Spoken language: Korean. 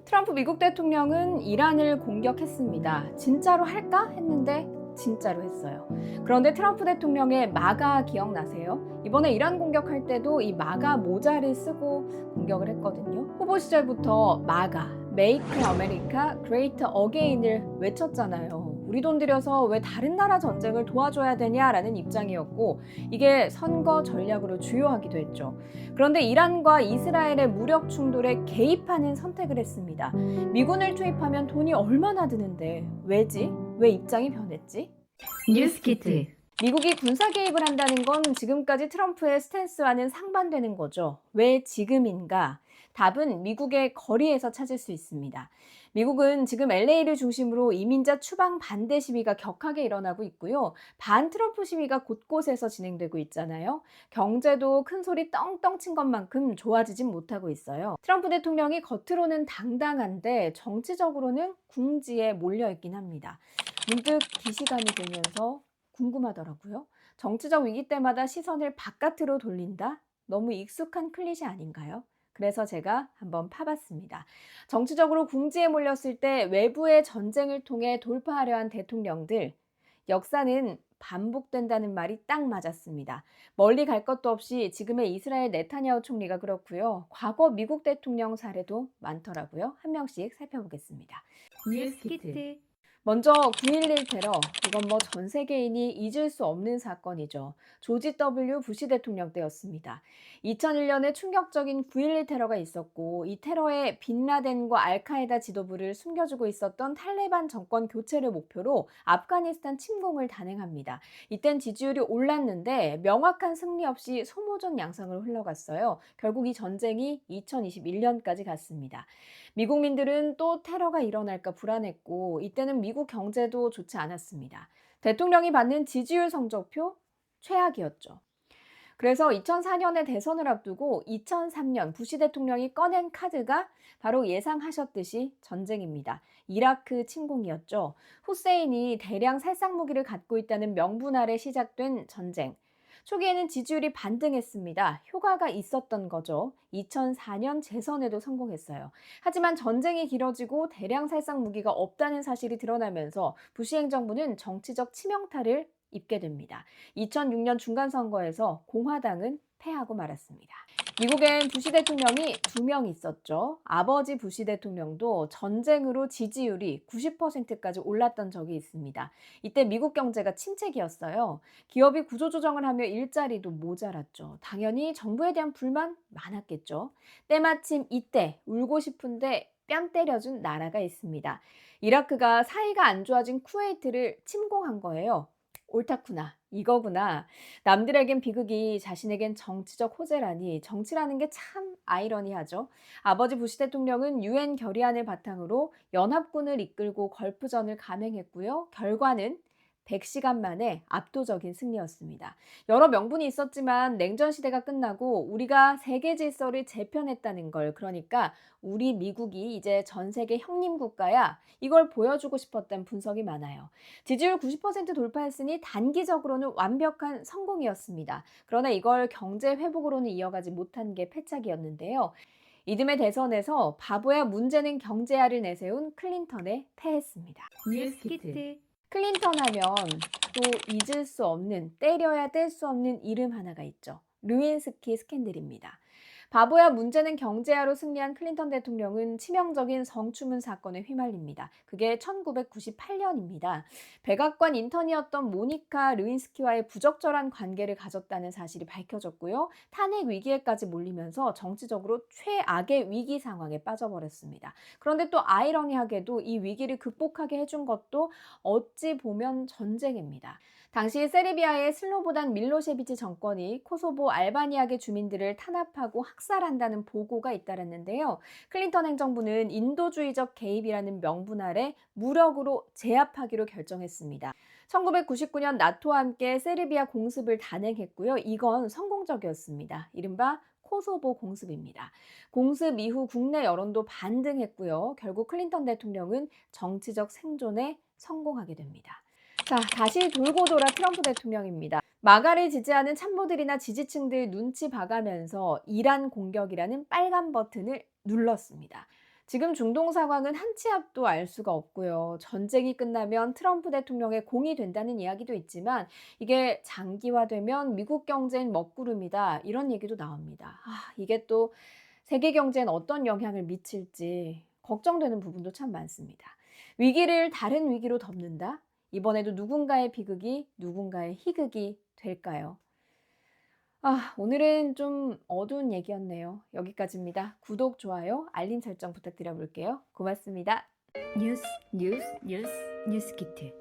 트럼프 미국 대통령은 이란을 공격했습니다. 진짜로 할까 했는데 진짜로 했어요. 그런데 트럼프 대통령의 마가 기억나세요? 이번에 이란 공격할 때도 이 마가 모자를 쓰고 공격을 했거든요. 후보 시절부터 마가, Make America Great Again을 외쳤잖아요. 우리 돈 들여서 왜 다른 나라 전쟁을 도와줘야 되냐라는 입장이었고, 이게 선거 전략으로 주요하기도 했죠. 그런데 이란과 이스라엘의 무력 충돌에 개입하는 선택을 했습니다. 미군을 투입하면 돈이 얼마나 드는데 왜지? 왜 입장이 변했지? 뉴스키트. 미국이 군사 개입을 한다는 건 지금까지 트럼프의 스탠스와는 상반되는 거죠. 왜 지금인가? 답은 미국의 거리에서 찾을 수 있습니다. 미국은 지금 LA를 중심으로 이민자 추방 반대 시위가 격하게 일어나고 있고요. 반 트럼프 시위가 곳곳에서 진행되고 있잖아요. 경제도 큰 소리 떵떵 친 것만큼 좋아지진 못하고 있어요. 트럼프 대통령이 겉으로는 당당한데 정치적으로는 궁지에 몰려있긴 합니다. 문득 기시감이 들면서 궁금하더라고요. 정치적 위기 때마다 시선을 바깥으로 돌린다? 너무 익숙한 클리셰 아닌가요? 그래서 제가 한번 파봤습니다. 정치적으로 궁지에 몰렸을 때 외부의 전쟁을 통해 돌파하려 한 대통령들, 역사는 반복된다는 말이 딱 맞았습니다. 멀리 갈 것도 없이 지금의 이스라엘 네타냐후 총리가 그렇고요. 과거 미국 대통령 사례도 많더라고요. 한 명씩 살펴보겠습니다. 뉴스키트. 먼저 9.11 테러, 이건 뭐 전 세계인이 잊을 수 없는 사건이죠. 조지 W. 부시 대통령 때였습니다. 2001년에 충격적인 9.11 테러가 있었고, 이 테러에 빈라덴과 알카에다 지도부를 숨겨주고 있었던 탈레반 정권 교체를 목표로 아프가니스탄 침공을 단행합니다. 이땐 지지율이 올랐는데 명확한 승리 없이 소모전 양상으로 흘러갔어요. 결국 이 전쟁이 2021년까지 갔습니다. 미국민들은 또 테러가 일어날까 불안했고, 이때는 미국 경제도 좋지 않았습니다. 대통령이 받는 지지율 성적표 최악이었죠. 그래서 2004년에 대선을 앞두고 2003년 부시 대통령이 꺼낸 카드가 바로 예상하셨듯이 전쟁입니다. 이라크 침공이었죠. 후세인이 대량 살상 무기를 갖고 있다는 명분 아래 시작된 전쟁. 초기에는 지지율이 반등했습니다. 효과가 있었던 거죠. 2004년 재선에도 성공했어요. 하지만 전쟁이 길어지고 대량 살상 무기가 없다는 사실이 드러나면서 부시 행정부는 정치적 치명타를 입게 됩니다. 2006년 중간선거에서 공화당은 패하고 말았습니다. 미국엔 부시 대통령이 2명 있었죠. 아버지 부시 대통령도 전쟁으로 지지율이 90%까지 올랐던 적이 있습니다. 이때 미국 경제가 침체기였어요. 기업이 구조조정을 하며 일자리도 모자랐죠. 당연히 정부에 대한 불만 많았겠죠. 때마침 이때 울고 싶은데 뺨 때려준 나라가 있습니다. 이라크가 사이가 안 좋아진 쿠웨이트를 침공한 거예요. 옳다구나. 이거구나. 남들에겐 비극이 자신에겐 정치적 호재라니 정치라는 게 참 아이러니하죠. 아버지 부시 대통령은 유엔 결의안을 바탕으로 연합군을 이끌고 걸프전을 감행했고요. 결과는 100시간 만에 압도적인 승리였습니다. 여러 명분이 있었지만 냉전 시대가 끝나고 우리가 세계 질서를 재편했다는 걸, 그러니까 우리 미국이 이제 전 세계 형님 국가야, 이걸 보여주고 싶었던 분석이 많아요. 지지율 90% 돌파했으니 단기적으로는 완벽한 성공이었습니다. 그러나 이걸 경제 회복으로는 이어가지 못한 게 패착이었는데요. 이듬해 대선에서 바보야 문제는 경제야를 내세운 클린턴에 패했습니다. 뉴스키트. 클린턴 하면 또 잊을 수 없는, 때려야 뗄 수 없는 이름 하나가 있죠. 루인스키 스캔들입니다. 바보야 문제는 경제야로 승리한 클린턴 대통령은 치명적인 성추문 사건에 휘말립니다. 그게 1998년입니다. 백악관 인턴이었던 모니카 루인스키와의 부적절한 관계를 가졌다는 사실이 밝혀졌고요. 탄핵 위기에까지 몰리면서 정치적으로 최악의 위기 상황에 빠져버렸습니다. 그런데 또 아이러니하게도 이 위기를 극복하게 해준 것도 어찌 보면 전쟁입니다. 당시 세르비아의 슬로보단 밀로셰비치 정권이 코소보 알바니아계 주민들을 탄압하고 학살한다는 보고가 잇따랐는데요. 클린턴 행정부는 인도주의적 개입이라는 명분 아래 무력으로 제압하기로 결정했습니다. 1999년 나토와 함께 세르비아 공습을 단행했고요. 이건 성공적이었습니다. 이른바 코소보 공습입니다. 공습 이후 국내 여론도 반등했고요. 결국 클린턴 대통령은 정치적 생존에 성공하게 됩니다. 자, 다시 돌고 돌아 트럼프 대통령입니다. 마가를 지지하는 참모들이나 지지층들 눈치 봐가면서 이란 공격이라는 빨간 버튼을 눌렀습니다. 지금 중동 상황은 한 치 앞도 알 수가 없고요. 전쟁이 끝나면 트럼프 대통령의 공이 된다는 이야기도 있지만 이게 장기화되면 미국 경제엔 먹구름이다. 이런 얘기도 나옵니다. 이게 또 세계 경제엔 어떤 영향을 미칠지 걱정되는 부분도 참 많습니다. 위기를 다른 위기로 덮는다? 이번에도 누군가의 비극이 누군가의 희극이 될까요? 오늘은 좀 어두운 얘기였네요. 여기까지입니다. 구독, 좋아요, 알림 설정 부탁드려 볼게요. 고맙습니다. 뉴스 뉴스 뉴스 뉴스키트